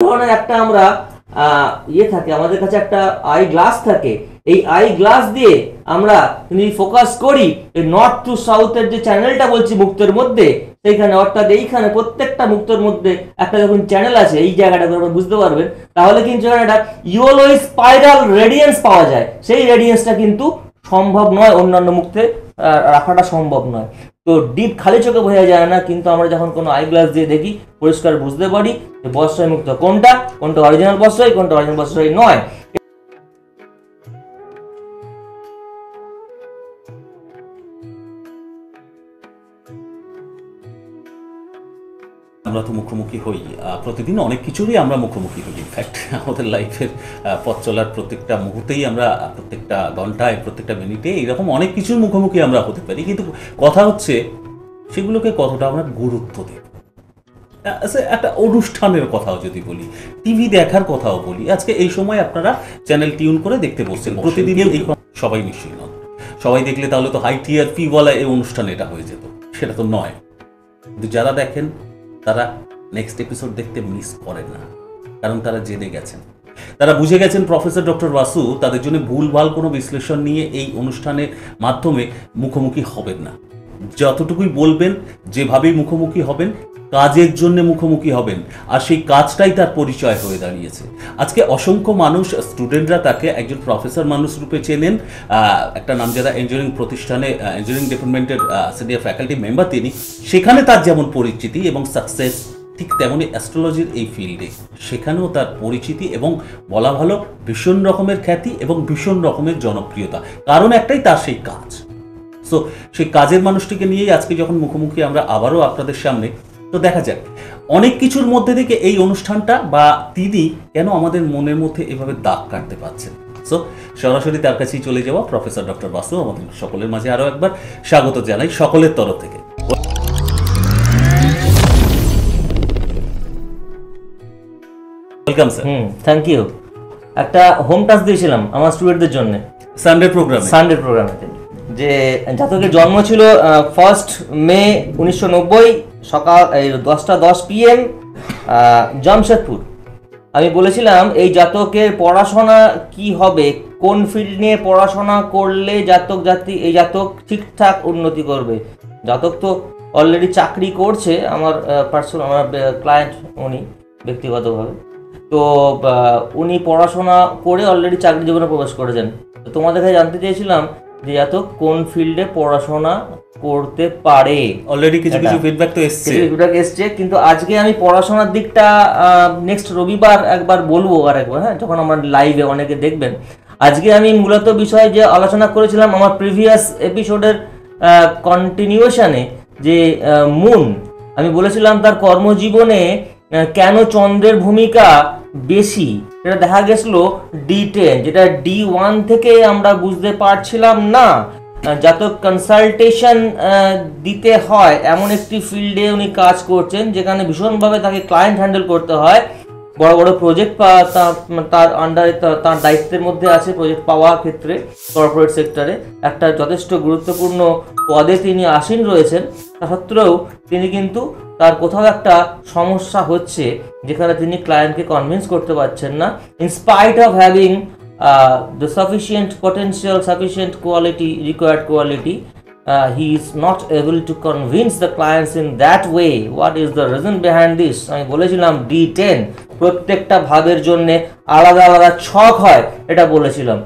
ধরনের একটা আমরা ইয়ে থাকে, আমাদের কাছে একটা আই গ্লাস থাকে, এই আই গ্লাস দিয়ে আমরা যদি ফোকাস করি এই নর্থ টু সাউথের যে চ্যানেলটা বলছি মুক্তের মধ্যে, সেইখানে অর্থাৎ এইখানে প্রত্যেকটা মুক্তের মধ্যে একটা যখন চ্যানেল আছে, এই জায়গাটা আপনারা বুঝতে পারবেন, তাহলে কিন্তু একটা ইয়েলো স্পাইরাল রেডিয়েন্স পাওয়া যায়। সেই রেডিয়েন্সটা কিন্তু সম্ভব নয়, অন্যান্য মুক্তে রাখাটা সম্ভব নয়। তো ডিপ খালি চোখে বোঝা যায় না, কিন্তু আমরা যখন কোনো আই গ্লাস দিয়ে দেখি পরিষ্কার বুঝতে পারি যে বস্ত্রয় মুক্ত কোনটা, কোনটা অরিজিনাল বস্ত্রয়, কোনটা অরিজিনাল বস্ত্রয় নয়। আমরা তো মুখোমুখি হই প্রতিদিন, অনেক কিছুরই আমরা মুখোমুখি হই। ইনফ্যাক্ট আমাদের লাইফের পথ চলার প্রত্যেকটা মুহূর্তেই আমরা, প্রত্যেকটা ঘন্টায়, প্রত্যেকটা মিনিটে এরকম অনেক কিছুর মুখোমুখি আমরা হতে পারি। কিন্তু কথা হচ্ছে সেগুলোকে কতটা আমরা গুরুত্ব দেব। একটা অনুষ্ঠানের কথাও যদি বলি, টিভি দেখার কথাও বলি, আজকে এই সময় আপনারা চ্যানেল টিউন করে দেখতে বসছেন প্রতিদিন, এই সবাই নিশ্চয়ই নন। সবাই দেখলে তাহলে তো হাই টিআর পি বলা এই অনুষ্ঠান এটা হয়ে যেত, সেটা তো নয়। কিন্তু যারা দেখেন তারা নেক্সট এপিসোড দেখতে মিস করেন না, কারণ তারা জেনে গেছেন, তারা বুঝে গেছেন প্রফেসর ডক্টর বাসু তাদের জন্য ভুলভাল কোনো বিশ্লেষণ নিয়ে এই অনুষ্ঠানের মাধ্যমে মুখোমুখি হবেন না। যতটুকুই বলবেন, যেভাবেই মুখোমুখি হবেন, কাজের জন্য মুখোমুখি হবেন, আর সেই কাজটাই তার পরিচয় হয়ে দাঁড়িয়েছে। আজকে অসংখ্য মানুষ, স্টুডেন্টরা তাকে একজন প্রফেসর মানুষ রূপে চেনেন। একটা নামজাদা ইঞ্জিনিয়ারিং প্রতিষ্ঠানে ইঞ্জিনিয়ারিং ডিপার্টমেন্টের সিনিয়র ফ্যাকাল্টি মেম্বার তিনি। সেখানে তার যেমন পরিচিতি এবং সাকসেস, ঠিক তেমনই অ্যাস্ট্রোলজির এই ফিল্ডে সেখানেও তার পরিচিতি এবং বলা ভালো ভীষণ রকমের খ্যাতি এবং ভীষণ রকমের জনপ্রিয়তা। কারণ একটাই, তার সেই কাজ। সো সেই কাজের মানুষটিকে নিয়েই আজকে যখন মুখোমুখি আমরা আবারও আপনাদের সামনে, তো দেখা যাক অনেক কিছুর মধ্যে থেকে এই অনুষ্ঠানটা বা তিনি কেন আমাদের মনের মধ্যে এভাবে দাগ কাটতে পারছেন। সো সরাসরি তার কাছেই চলে যাওয়া, প্রফেসর ডক্টর বাসু আমাদের সকলের মাঝে আরও একবার স্বাগত জানাই সকলের তরফ থেকে। Welcome sir. Thank you. একটা হোম টাস্ক দিয়েছিলাম আমার স্টুডেন্টদের জন্য সানডে প্রোগ্রামে, যে জাতকের জন্ম ছিল 1 মে 1990 সকাল 10:10 PM জামশেদপুর। আমি বলেছিলাম এই জাতকের পড়াশোনা কি হবে, কোন ফিল্ড নিয়ে পড়াশোনা করলে এই জাতক ঠিকঠাক উন্নতি করবে। জাতক তো অলরেডি চাকরি করছে, আমার ক্লায়েন্ট উনি ব্যক্তিগতভাবে। তো উনি পড়াশোনা করে অলরেডি চাকরি জীবনে প্রবেশ করেছেন। তো তোমাদের কাছে জানতে চেয়েছিলাম যে জাতক কোন ফিল্ডে পড়াশোনা করতে পারে। অলরেডি কিছু ফিডব্যাক তো এসছে, কিন্তু আজকে আমি পড়াশোনার দিকটা নেক্সট রবিবার একবার বলবো, আরেকবার, হ্যাঁ, যখন আমার লাইভে অনেকে দেখবেন। আজকে আমি মূলত বিষয়ে যে আলোচনা করেছিলাম আমার প্রিভিয়াস এপিসোডের কন্টিনিউশনে, যে মুন, আমি বলেছিলাম তার কর্মজীবনে কেন চন্দ্রের ভূমিকা বেশি, সেটা দেখা গেছিল D10, যেটা D1 থেকে আমরা বুঝতে পারছিলাম না। জাতক কনসালটেশন দিতে হয় এমন একটি ফিল্ডে উনি কাজ করছেন, যেখানে ভীষণভাবে তাকে ক্লায়েন্ট হ্যান্ডেল করতে হয়। বড় বড় প্রজেক্ট তার আন্ডারে, তার দায়িত্বের মধ্যে আছে প্রজেক্ট পাওয়ার ক্ষেত্রে। কর্পোরেট সেক্টরে একটা যথেষ্ট গুরুত্বপূর্ণ পদে তিনি আসীন রয়েছেন। তা সত্ত্বেও তিনি কিন্তু তার কোথাও একটা সমস্যা হচ্ছে, যেখানে তিনি ক্লায়েন্টকে কনভিন্স করতে পারছেন না। In spite of having the sufficient potential, sufficient quality, required quality, he is not able to convince the clients in that way. What is the reason behind this? আমি বলেছিলাম D10 প্রত্যেকটা ভাবের জন্য আলাদা আলাদা ছক হয়, এটা বলেছিলাম।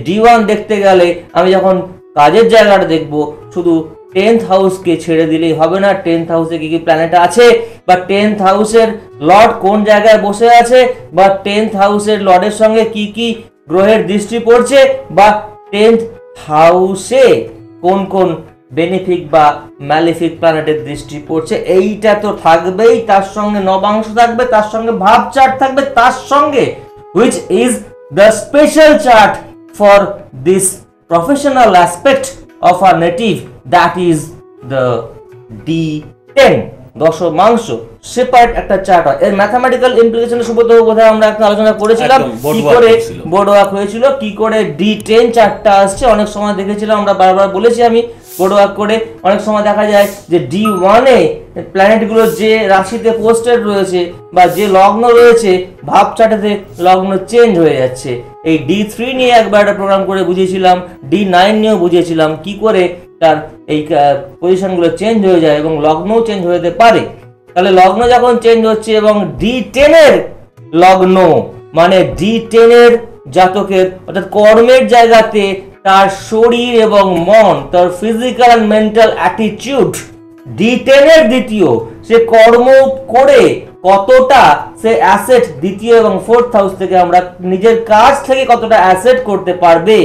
D1 দেখতে গেলে আমি যখন কাজের জায়গাটা দেখব, শুধু 10th হাউসকে ছেড়ে দিলেই হবে না। 10th হাউসে কি কি প্ল্যানেট আছে, বা 10th হাউসের লর্ড কোন জায়গায় বসে আছে, বা 10th হাউসের লর্ডের সঙ্গে কি কি গ্রহের দৃষ্টি পড়ছে, বা 10th হাউসে কোন কোন বেনিফিক বা ম্যালিফিক প্ল্যানেটের দৃষ্টি পড়ছে, এইটা তো থাকবেই। তার সঙ্গে নবাংশ থাকবে, তার সঙ্গে ভাব চার্ট থাকবে, তার সঙ্গে which is the special chart for this professional aspect of a native, that is the D10 দশমাংশ সেপারেট একটা চার্ট হয়। এর ম্যাথমেটিক্যাল ইমপ্লিকেশনের সুব্রত বোধহয় আমরা একটা আলোচনা করেছিলাম, কি করে বোর্ড ওয়ার্ক হয়েছিল, কি করে D10 চার্টটা আসছে। অনেক সময় দেখেছিলাম আমরা, বারবার বলেছি আমি, কোড ওয়ার্ক করে অনেক সময় দেখা যায় যে D1-এ প্ল্যানেটগুলো যে রাশিতে পোস্টেড রয়েছে বা যে লগ্ন রয়েছে ভাব চার্টেতে লগ্ন চেঞ্জ হয়ে যাচ্ছে। এই D3 নিয়ে একবার একটা প্রোগ্রাম করে বুঝিয়েছিলাম, D9 নিয়েও বুঝিয়েছিলাম কি করে তার এই পজিশনগুলো চেঞ্জ হয়ে যায় এবং লগ্নও চেঞ্জ হয়ে যেতে পারে। তাহলে লগ্ন যখন চেঞ্জ হচ্ছে এবং D10-এর লগ্ন মানে D10-এর জাতকের অর্থাৎ কর্মের জায়গাতে তার শরীর এবং মন, তার ফিজিক্যাল এন্ড মেন্টাল অ্যাটিটিউড D10-এর দ্বিতীয়, সে কর্ম করে কতটা সে অ্যাসেট দ্বিতীয় এবং ফোর্থ হাউস থেকে আমরা নিজের কাজ থেকে কতটা অ্যাসেট করতে পারবে।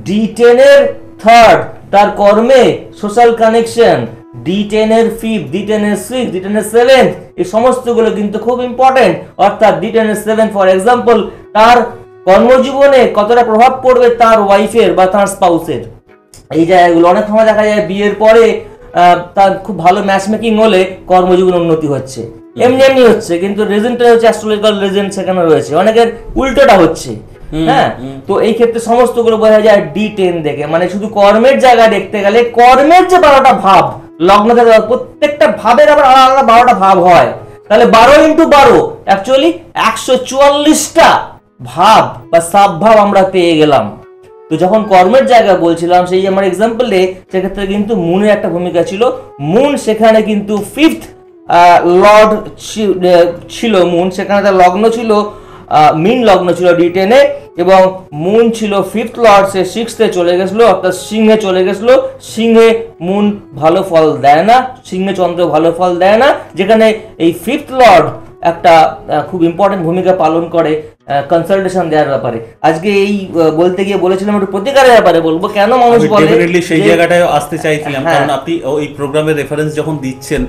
D10-এর থার্ড, তার কর্মে সোশ্যাল কানেকশন, D10-এর ফিফথ, D10-এর সিক্স, D10-এর সেভেন্থ, এই সমস্তগুলো কিন্তু খুব ইম্পর্টেন্ট। অর্থাৎ D10-এর সেভেন ফর এক্সাম্পল তার কর্মজীবনে কতটা প্রভাব পড়বে তার ওয়াইফের বা তার স্পাউসের। এই জায়গাগুলো অনেক সময় দেখা যায় বিয়ের পরে তার খুব ভালো ম্যাচ মেকিং হলে কর্মজীবন উন্নতি হচ্ছে, এমনি এমনি হচ্ছে, কিন্তু রিজনটা হচ্ছে অ্যাস্ট্রোলজিক্যাল রিজন সেখানে রয়েছে, অনেকের উল্টোটা হচ্ছে। হ্যাঁ, তো এই ক্ষেত্রে সমস্তগুলো বোঝা যায় D10 দেখে। মানে শুধু কর্মের জায়গা দেখতে গেলে কর্মের যে 12টা ভাব লগ্ন থেকে, প্রত্যেকটা ভাবের আবার আলাদা আলাদা 12টা ভাব হয়, তাহলে 12 × 12 অ্যাকচুয়ালি 144টা ভাব বা সাবভাব আমরা পেয়ে গেলাম। তো যখন কর্মের জায়গা বলছিলাম সেই আমার এক্সাম্পলে সেক্ষেত্রে কিন্তু মুনের একটা ভূমিকা ছিল। মুন সেখানে কিন্তু ফিফথ লর্ড ছিল, মুন সেখানে তার লগ্ন ছিল মিন লগ্ন ছিল D10-এ এবং মুন ছিল ফিফথ লর্ড, সে সিক্সথে চলে গেছিলো অর্থাৎ সিংহে চলে গেছিলো। সিংহে মুন ভালো ফল দেয় না, সিংহে চন্দ্র ভালো ফল দেয় না, যেখানে এই ফিফথ লর্ড একটা খুব ইম্পর্টেন্ট ভূমিকা পালন করে কনসালটেশন দেওয়ার ব্যাপারে। আজকে এই বলতে গিয়ে বলেছিলাম একটু প্রতিকারের ব্যাপারে বলবো, কেন মানুষ বলে ডেফিনেটলি সেই জায়গাটায় আসতে চাইছিলাম, কারণ আপনি ওই প্রোগ্রামের রেফারেন্স যখন দিচ্ছেন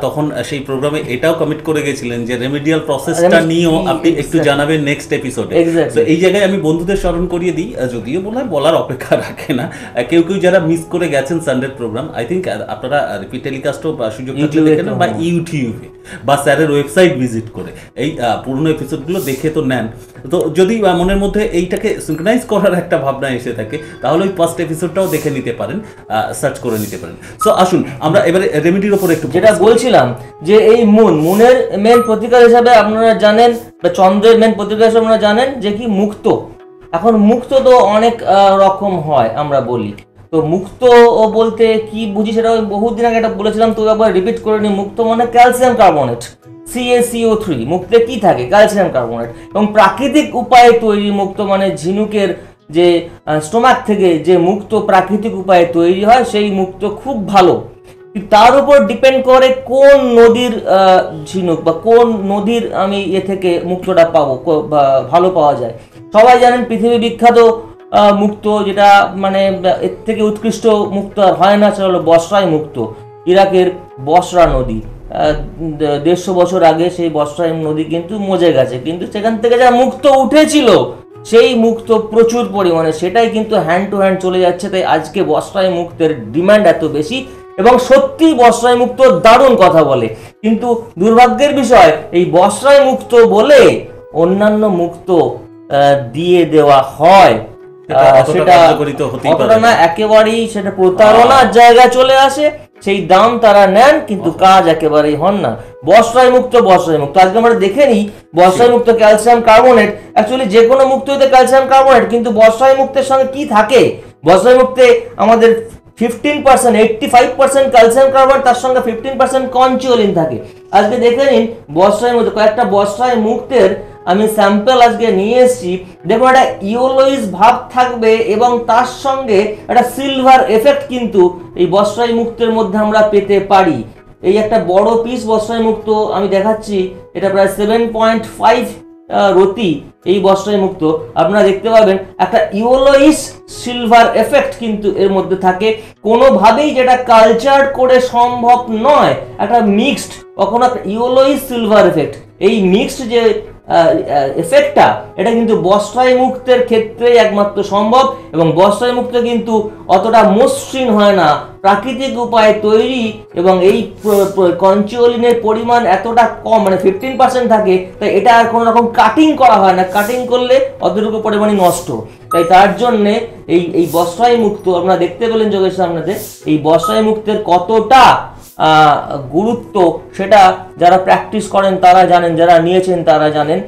তখন সেই প্রোগ্রামে এটাও কমিট করে গেছিলেন যে রেমেডিয়াল প্রসেসটা নিয়েও আপনি একটু জানাবেন নেক্সট এপিসোডে। তো এই জায়গায় আমি বন্ধুদের স্মরণ করিয়ে দিই, যদিও বলার অপেক্ষা রাখে না, কেউ কেউ যারা মিস করে গেছেন সানডে প্রোগ্রাম, আই থিঙ্ক আপনারা রিপিট টেলিকাস্টও সুযোগ থাকলে দেখেন বা ইউটিউবে বা স্যারের ওয়েবসাইট ভিজিট করে এই পুরনো এপিসোডগুলো দেখে তো নেন। তো যদি মনের মধ্যে এইটাকে সিনক্রোনাইজ করার একটা ভাবনা এসে থাকে তাহলে ওই ফার্স্ট এপিসোডটাও দেখে নিতে পারেন, সার্চ করে নিতে পারেন। সো আসুন আমরা এবারে রেমেডির উপর একটু, যেটা বলছিলাম যে এই মুনের মেন প্রতিকার হিসাবে আপনারা জানেন বা চন্দ্রের মেন প্রতিকার হিসাবে আপনারা জানেন যে কি মুক্ত। এখন মুক্ত তো অনেক রকম হয় আমরা বলি, তো মুক্ত বলতে কি বুঝি সেটা বহুদিন আগে এটা বলেছিলাম, তো একবার রিপিট করে নিই। মুক্ত মানে ক্যালসিয়াম কার্বনেট, CaCO3। মুক্তে কি থাকে? Calcium carbonate. এবং প্রাকৃতিক উপায়ে তৈরি মুক্ত মানে ঝিনুকের যে স্টোমাক থেকে যে মুক্ত প্রাকৃতিক উপায়ে তৈরি হয় সেই মুক্ত খুব ভালো। তার উপর ডিপেন্ড করে কোন নদীর ঝিনুক বা কোন নদীর আমি এ থেকে মুক্তটা পাবো ভালো পাওয়া যায়। সবাই জানেন পৃথিবী বিখ্যাত মুক্ত, যেটা মানে এর থেকে উৎকৃষ্ট মুক্ত আর হয় না, সেটা হলো বসরায় মুক্ত। ইরাকের বসরা নদী, 150 বছর আগে সেই বসরায় নদী কিন্তু মজে গেছে, কিন্তু সেখান থেকে যা মুক্ত উঠেছিল সেই মুক্ত প্রচুর পরিমাণে, সেটাই কিন্তু হ্যান্ড টু হ্যান্ড চলে যাচ্ছে। তাই আজকে বসরায় মুক্তের ডিমান্ড এত বেশি এবং সত্যি বসরায় মুক্ত দারুণ কথা বলে, কিন্তু দুর্ভাগ্যের বিষয় এই বসরায় মুক্ত বলে অন্যান্য মুক্ত দিয়ে দেওয়া হয়, সেটা অতটা না, একেবারেই সেটা প্রতারণার জায়গায় চলে আসে। সেই দাম তারা নেন কিন্তু কাজ একেবারেই হন না। বসরায় মুক্ত আজকে আমরা দেখে নিই বসরায় মুক্ত ক্যালসিয়াম কার্বনেট। অ্যাকচুয়ালি যে কোনো মুক্ততে ক্যালসিয়াম কার্বনেট, কিন্তু বসরায় মুক্তের সঙ্গে কি থাকে? বসরায় মুক্তে আমাদের 15% 85% ক্যালসিয়াম কার্বনেট, তার সঙ্গে 15% কনচিওলিন থাকে। আজকে দেখে নিন বসরায় মুক্ত, কয়েকটা বসরায় মুক্তের আমি স্যাম্পল আজকে নিয়ে এসেছি। দেখুন একটা ইওলোইস ভাব থাকবে এবং তার সঙ্গে একটা সিলভার এফেক্ট কিন্তু এই বসরাই মুক্তের মধ্যে আমরা পেতে পারি। এই একটা বড় পিস বসরাই মুক্ত আমি দেখাচ্ছি, এটা প্রায় 7.5 রতি এই বসরাই মুক্ত। আপনারা দেখতে পাবেন একটা ইওলোইস সিলভার এফেক্ট কিন্তু এর মধ্যে থাকে, কোনোভাবেই যেটা কালচার করে সম্ভব নয়। একটা মিক্সড, কখনো একটা ইওলোইস সিলভার এফেক্ট, এই মিক্সড যে এফেক্টটা এটা কিন্তু বসরাই মুক্তের ক্ষেত্রে একমাত্র সম্ভব। এবং বসরাই মুক্ত কিন্তু অতটা মসৃণ হয় না, প্রাকৃতিক উপায়ে তৈরি এবং এই কনচিওলিনের পরিমাণ এতটা কম, মানে 15% থাকে, তাই এটা আর কোনো রকম কাটিং করা হয় না। কাটিং করলে অতটুকু পরিমাণে নষ্ট। তাই তার জন্যে এই বস্ত্রায় মুক্ত আপনারা দেখতে পেলেন যোগেশ সামনেতে, এই বস্ত্রায় মুক্তের কতটা গুরুত্ব সেটা যারা প্র্যাকটিস করেন তারা জানেন, যারা নিয়েছেন তারা জানেন।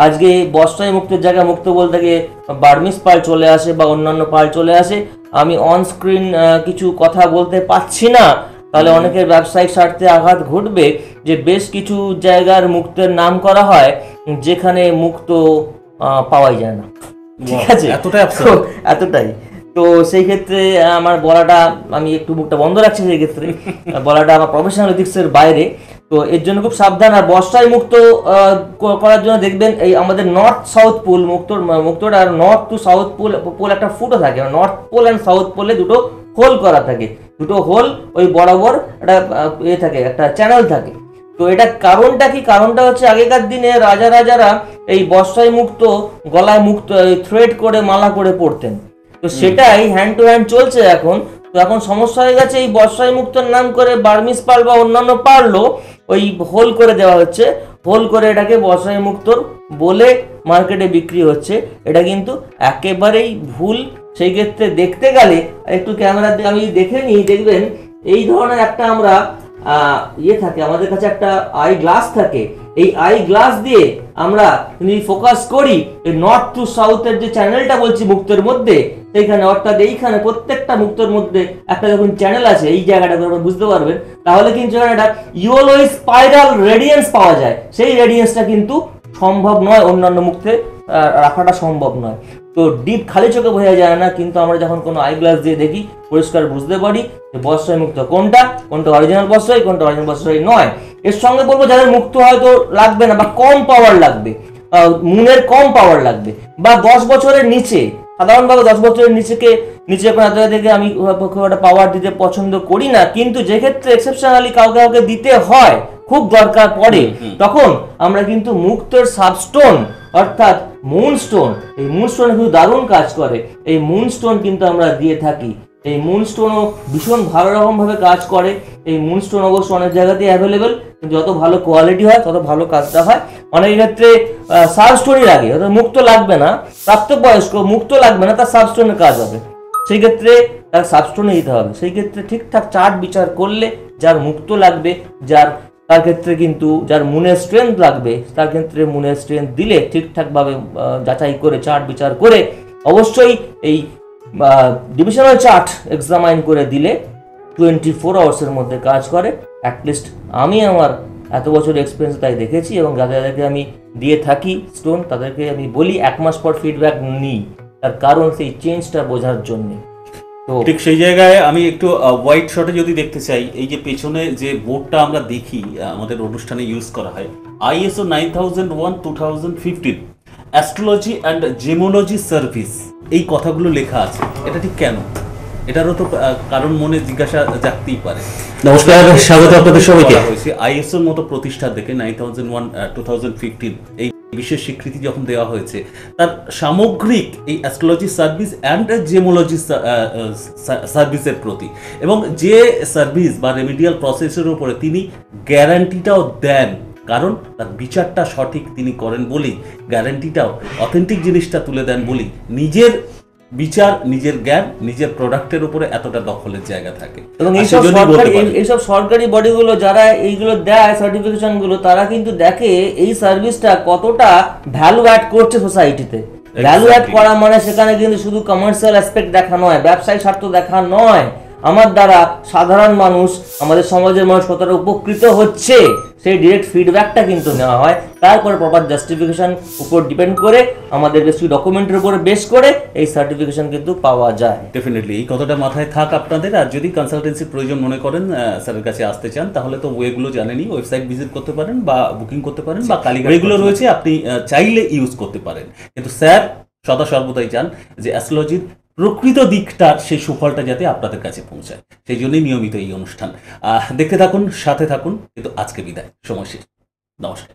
আজকে বস্ত্রায় মুক্তের জায়গায় মুক্ত বলতে গিয়ে বার্মিস পাল চলে আসে বা অন্যান্য পাল চলে আসে। আমি অন স্ক্রিন কিছু কথা বলতে পারছি না, তাহলে অনেকের ব্যবসায়িক স্বার্থে আঘাত ঘটবে, যে বেশ কিছু জায়গার মুক্তের নাম করা হয় যেখানে মুক্ত পাওয়াই যায় না, ঠিক আছে, এতটাই। তো সেই ক্ষেত্রে আমার বলাটা, আমি একটু মুখটা বন্ধ রাখছি সেই ক্ষেত্রে, বলাটা আমার প্রফেশনাল এথিক্সের বাইরে। তো এর জন্য খুব সাবধান। আর বস্ত্রায় মুক্ত করার জন্য দেখবেন এই আমাদের নর্থ সাউথ পোল মুক্তটা, আর নর্থ টু সাউথ পোল একটা ফুটো থাকে, নর্থ পোল অ্যান্ড সাউথ পোলে দুটো হোল করা থাকে, দুটো হোল ওই বরাবর একটা থাকে, একটা চ্যানেল থাকে। তো এটা কারণটা কি? কারণটা হচ্ছে আগেকার দিনে রাজারা এই বস্ত্রায় মুক্ত গলায় মুক্ত থ্রেড করে মালা করে পড়তেন, তো সেটাই হ্যান্ড টু হ্যান্ড চলছে এখন। তো এখন সমস্যা হয়ে গেছে, এই বস্ত্রায় মুক্তর নাম করে বার্মিস পাল বা অন্যান্য পারলো ওই হোল করে দেওয়া হচ্ছে, হোল করে এটাকে বস্ত্রায় মুক্তর বলে মার্কেটে বিক্রি হচ্ছে। এটা কিন্তু একেবারেই ভুল। সেই ক্ষেত্রে দেখতে গেলে একটু ক্যামেরা দিয়ে আমি দেখে নিই, দেখবেন এই ধরনের একটা আমরা থাকে, আমাদের কাছে একটা আই গ্লাস থাকে, এই আই গ্লাস দিয়ে আমরা ফোকাস করি এই নর্থ টু সাউথের যে চ্যানেলটা বলছি মুক্তের মধ্যে, সেইখানে অর্থাৎ এইখানে প্রত্যেকটা মুক্তর মধ্যে একটা যখন চ্যানেল আছে, এই জায়গাটা আপনারা বুঝতে পারবেন, তাহলে কিন্তু একটা ইয়েলো স্পাইরাল রেডিয়েন্স পাওয়া যায়। সেই রেডিয়েন্সটা কিন্তু সম্ভব নয়, অন্যান্য মুক্তে রাখাটা সম্ভব নয়। তো ডিপ খালি চোখে বোঝা যায় না, কিন্তু আমরা যখন কোনো আই গ্লাস দিয়ে দেখি পরিষ্কার বুঝতে পারি যে বস্ত্রায় মুক্ত কোনটা অরিজিনাল বস্ত্রায়, কোনটা অরিজিনাল বস্ত্রায় নয়। এর সঙ্গে বলবো যাদের মুক্ত হয়তো লাগবে না বা কম পাওয়ার লাগবে, মুনের কম পাওয়ার লাগবে, বা 10 বছরের নিচে, সাধারণভাবে 10 বছরের নিচে থেকে আমি খুব একটা পাওয়ার দিতে পছন্দ করি না, কিন্তু যে ক্ষেত্রে এক্সেপশনালি কাউকে দিতে হয়, খুব দরকার পড়ে, তখন আমরা কিন্তু মুক্তের সাবস্টোন অর্থাৎ মুনস্টোন, এই মুনস্টোন খুব দারুণ কাজ করে, এই মুনস্টোন কিন্তু আমরা দিয়ে থাকি। এই মুনস্টোনও ভীষণ ভালো রকম ভাবে কাজ করে। এই মুনস্টোন অবশ্য অনেক জায়গাতেই অ্যাভেলেবেল, কিন্তু যত ভালো কোয়ালিটি হয় তত ভালো কাজটা হয়। অনেক ক্ষেত্রে সাবস্টোনই লাগে, অর্থাৎ মুক্ত লাগবে না, প্রাপ্তবয়স্ক মুক্ত লাগবে না, তার সাবস্টোনের কাজ হবে, সেই ক্ষেত্রে তার সাবস্টোনে দিতে হবে। সেই ক্ষেত্রে ঠিকঠাক চার্ট বিচার করলে যার মুক্ত লাগবে, তার ক্ষেত্রে কিন্তু যার মুনের স্ট্রেংথ লাগবে, তার ক্ষেত্রে মুনের স্ট্রেংথ দিলে ঠিকঠাকভাবে যাচাই করে চার্ট বিচার করে অবশ্যই এই ডিভিশনাল চার্ট এক্সামাইন করে দিলে 24 আওয়ার্সের মধ্যে কাজ করে। অ্যাটলিস্ট আমি আমার এত বছর এক্সপিরিয়েন্স তাই দেখেছি, এবং যাদেরকে আমি দিয়ে থাকি স্টোন তাদেরকে আমি বলি 1 মাস পর ফিডব্যাক নিই, তার কারণ সেই চেঞ্জটা বোঝার জন্যে। তো ঠিক সেই জায়গায় আমি একটু হোয়াইট শটে যদি দেখতে চাই, এই যে পেছনে যে বোর্ডটা আমরা দেখি আমাদের অনুষ্ঠানে ইউজ করা হয়, ISO 9001:2015 astrology and gemmology service, এই কথাগুলো লেখা আছে। এটা ঠিক কেন? এটারও তো কারণ মনে জিজ্ঞাসা জাগতেই পারে। নমস্কার, স্বাগত আপনাদের সবাইকে। আইএসওর মতো প্রতিষ্ঠান থেকে 9001:2015 এই বিশেষ স্বীকৃতি যখন দেওয়া হয়েছে, তার সামগ্রিক এই অ্যাস্ট্রোলজি সার্ভিস অ্যান্ড জেমোলজি সার্ভিসের প্রতি, এবং যে সার্ভিস বা রেমিডিয়াল প্রসেসের উপরে তিনি গ্যারান্টিটাও দেন, কারণ তার বিচারটা সঠিক তিনি করেন বলেই, গ্যারান্টিটাও অথেন্টিক জিনিসটা তুলে দেন বলেই নিজের বিচার, নিজের জ্ঞান, নিজের প্রোডাক্টের উপরে এতটা দখলের জায়গা থাকে। এবং এইসব সরকারি বডিগুলো যারা এইগুলো দেয় সার্টিফিকেশন গুলো, তারা কিন্তু দেখে এই সার্ভিসটা কতটা ভ্যালু অ্যাড করছে সোসাইটিতে। ভ্যালু অ্যাড করা মানে সেখানে কিন্তু শুধু কমার্শিয়াল অ্যাসপেক্ট দেখা নয়, ব্যবসায়িক স্বার্থ দেখা নয়, আমার দ্বারা সাধারণ মানুষ, আমাদের সমাজের মানুষ কতটা উপকৃত হচ্ছে সেই ডিরেক্ট ফিডব্যাকটা কিন্তু নেওয়া হয়। তারপরে প্রপার জাস্টিফিকেশন উপর ডিপেন্ড করে, আমাদের বেশ ডকুমেন্টের উপরে বেশ করে এই সার্টিফিকেশন কিন্তু পাওয়া যায়। ডেফিনেটলি এই কথাটা মাথায় থাক আপনাদের। আর যদি কনসালটেন্সির প্রয়োজন মনে করেন, স্যারের কাছে আসতে চান, তাহলে তো ওয়েগুলো জানেনই, ওয়েবসাইট ভিজিট করতে পারেন বা বুকিং করতে পারেন, বা কালীঘাট এগুলো রয়েছে, আপনি চাইলে ইউজ করতে পারেন। কিন্তু স্যার সদা সর্বদাই চান যে অ্যাস্ট্রোলজির প্রকৃত দিকটার সেই সুফলটা যাতে আপনাদের কাছে পৌঁছায়, সেই জন্যই নিয়মিত এই অনুষ্ঠান। দেখতে থাকুন, সাথে থাকুন। কিন্তু আজকে বিদায়, সময় শেষ। নমস্কার।